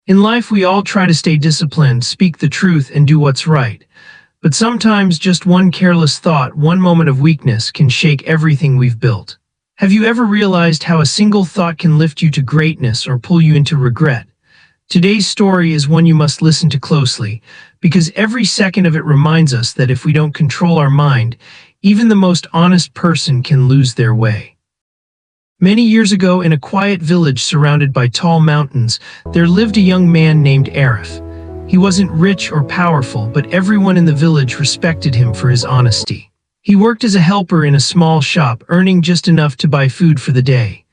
In life, we all try to stay disciplined, speak the truth, and do what's right. But sometimes just one careless thought, one moment of weakness can shake everything we've built. Have you ever realized how a single thought can lift you to greatness or pull you into regret? Today's story is one you must listen to closely, because every second of it reminds us that if we don't control our mind, even the most honest person can lose their way. Many years ago, in a quiet village surrounded by tall mountains, there lived a young man named Arif. He wasn't rich or powerful, but everyone in the village respected him for his honesty. He worked as a helper in a small shop, earning just enough to buy food for the day.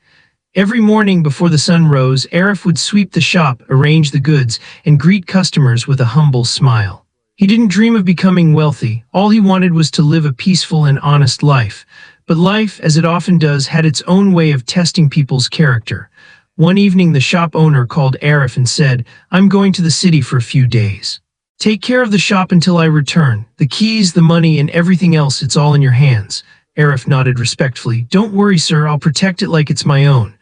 Every morning before the sun rose, Arif would sweep the shop, arrange the goods, and greet customers with a humble smile. He didn't dream of becoming wealthy. All he wanted was to live a peaceful and honest life. But life, as it often does, had its own way of testing people's character. One evening, the shop owner called Arif and said, "I'm going to the city for a few days. Take care of the shop until I return. The keys, the money, and everything else, it's all in your hands." Arif nodded respectfully. "Don't worry, sir, I'll protect it like it's my own."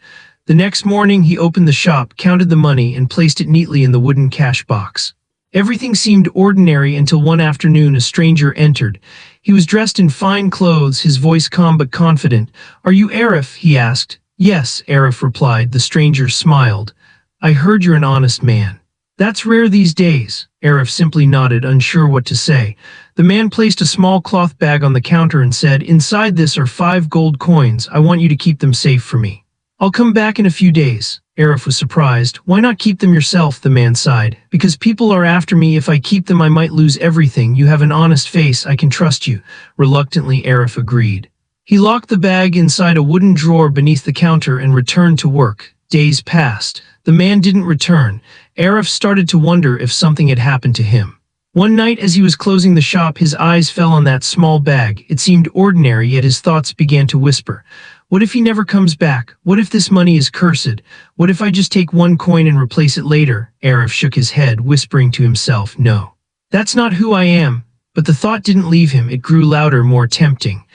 The next morning, he opened the shop, counted the money, and placed it neatly in the wooden cash box. Everything seemed ordinary until one afternoon a stranger entered. He was dressed in fine clothes, his voice calm but confident. "Are you Arif?" he asked. "Yes," Arif replied. The stranger smiled. "I heard you're an honest man." "That's rare these days." Arif simply nodded, unsure what to say. The man placed a small cloth bag on the counter and said, "Inside this are 5 gold coins. I want you to keep them safe for me. I'll come back in a few days." Arif was surprised. "Why not keep them yourself?" the man sighed. "Because people are after me. If I keep them, I might lose everything. You have an honest face. I can trust you." Reluctantly, Arif agreed. He locked the bag inside a wooden drawer beneath the counter and returned to work. Days passed. The man didn't return. Arif started to wonder if something had happened to him. One night, as he was closing the shop, his eyes fell on that small bag. It seemed ordinary, yet his thoughts began to whisper. "What if he never comes back? What if this money is cursed? What if I just take 1 coin and replace it later?" Arif shook his head, whispering to himself, "No, that's not who I am." But the thought didn't leave him. It grew louder, more tempting.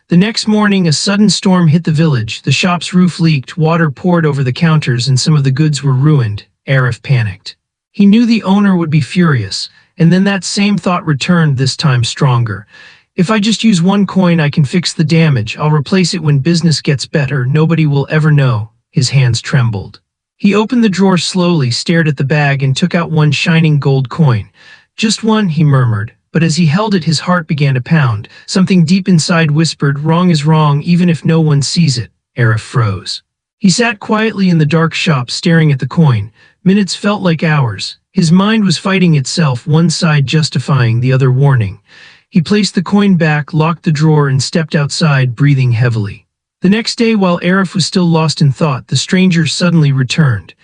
The next morning, a sudden storm hit the village. The shop's roof leaked, water poured over the counters, and some of the goods were ruined. Arif panicked. He knew the owner would be furious, and then that same thought returned, this time stronger. "If I just use 1 coin, I can fix the damage. I'll replace it when business gets better. Nobody will ever know." His hands trembled. He opened the drawer slowly, stared at the bag, and took out 1 shining gold coin. "Just 1, he murmured. But as he held it, his heart began to pound. Something deep inside whispered, "Wrong is wrong, even if no one sees it." Arif froze. He sat quietly in the dark shop, staring at the coin. Minutes felt like hours. His mind was fighting itself, one side justifying, the other warning. He placed the coin back, locked the drawer, and stepped outside, breathing heavily. The next day, while Arif was still lost in thought, the stranger suddenly returned.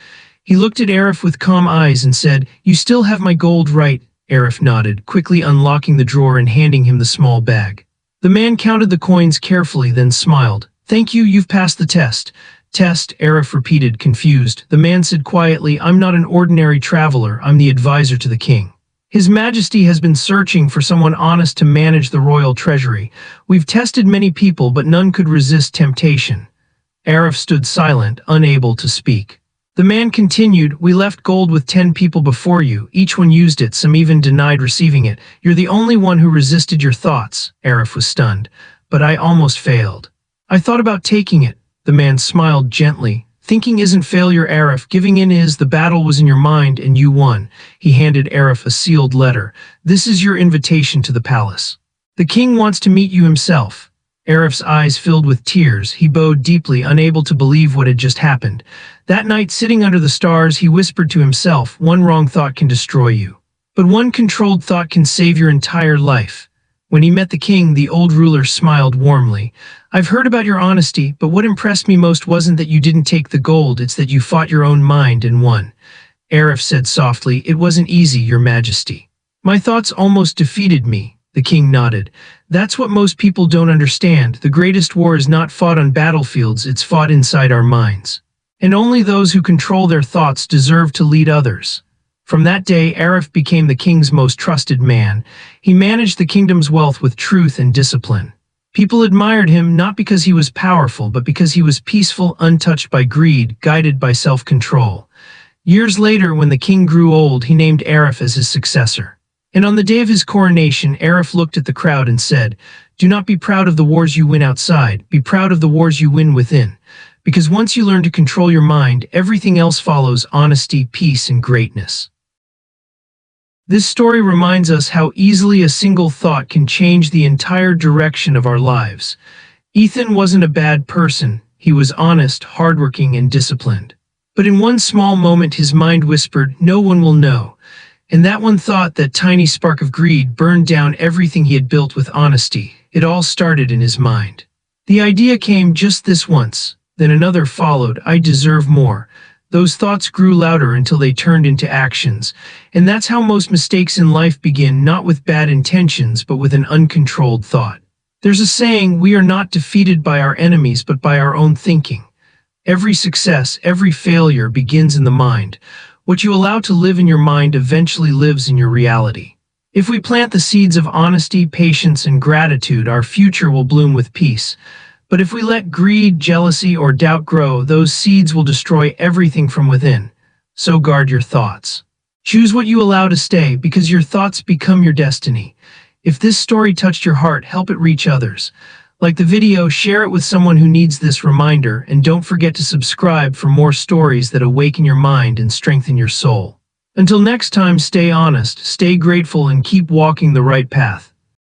He looked at Arif with calm eyes and said, "You still have my gold, right?" Arif nodded, quickly unlocking the drawer and handing him the small bag. The man counted the coins carefully, then smiled. "Thank you, you've passed the test." "Test?" Arif repeated, confused. The man said quietly, "I'm not an ordinary traveler. I'm the advisor to the king. His Majesty has been searching for someone honest to manage the royal treasury. We've tested many people, but none could resist temptation." Arif stood silent, unable to speak. The man continued, "We left gold with 10 people before you. Each one used it, some even denied receiving it. You're the only one who resisted your thoughts." Arif was stunned. "But I almost failed. I thought about taking it." The man smiled gently. "Thinking isn't failure, Arif. Giving in is. The battle was in your mind, and you won." He handed Arif a sealed letter. "This is your invitation to the palace. The king wants to meet you himself." Arif's eyes filled with tears. He bowed deeply, unable to believe what had just happened. That night, sitting under the stars, he whispered to himself, "One wrong thought can destroy you. But one controlled thought can save your entire life." When he met the king, the old ruler smiled warmly. "I've heard about your honesty, but what impressed me most wasn't that you didn't take the gold, it's that you fought your own mind and won." Arif said softly, "It wasn't easy, Your Majesty. My thoughts almost defeated me." The king nodded. "That's what most people don't understand. The greatest war is not fought on battlefields, it's fought inside our minds. And only those who control their thoughts deserve to lead others." From that day, Arif became the king's most trusted man. He managed the kingdom's wealth with truth and discipline. People admired him not because he was powerful, but because he was peaceful, untouched by greed, guided by self-control. Years later, when the king grew old, he named Arif as his successor. And on the day of his coronation, Arif looked at the crowd and said, "Do not be proud of the wars you win outside, be proud of the wars you win within. Because once you learn to control your mind, everything else follows: honesty, peace, and greatness." This story reminds us how easily a single thought can change the entire direction of our lives. Ethan wasn't a bad person. He was honest, hardworking, and disciplined. But in one small moment his mind whispered, "No one will know." And that one thought, that tiny spark of greed, burned down everything he had built with honesty. It all started in his mind. The idea came just this once. Then another followed: "I deserve more." Those thoughts grew louder until they turned into actions. And that's how most mistakes in life begin, not with bad intentions, but with an uncontrolled thought. There's a saying, we are not defeated by our enemies, but by our own thinking. Every success, every failure begins in the mind. What you allow to live in your mind eventually lives in your reality. If we plant the seeds of honesty, patience, and gratitude, our future will bloom with peace. But if we let greed, jealousy, or doubt grow, those seeds will destroy everything from within. So guard your thoughts. Choose what you allow to stay, because your thoughts become your destiny. If this story touched your heart, help it reach others. Like the video, share it with someone who needs this reminder, and don't forget to subscribe for more stories that awaken your mind and strengthen your soul. Until next time, stay honest, stay grateful, and keep walking the right path.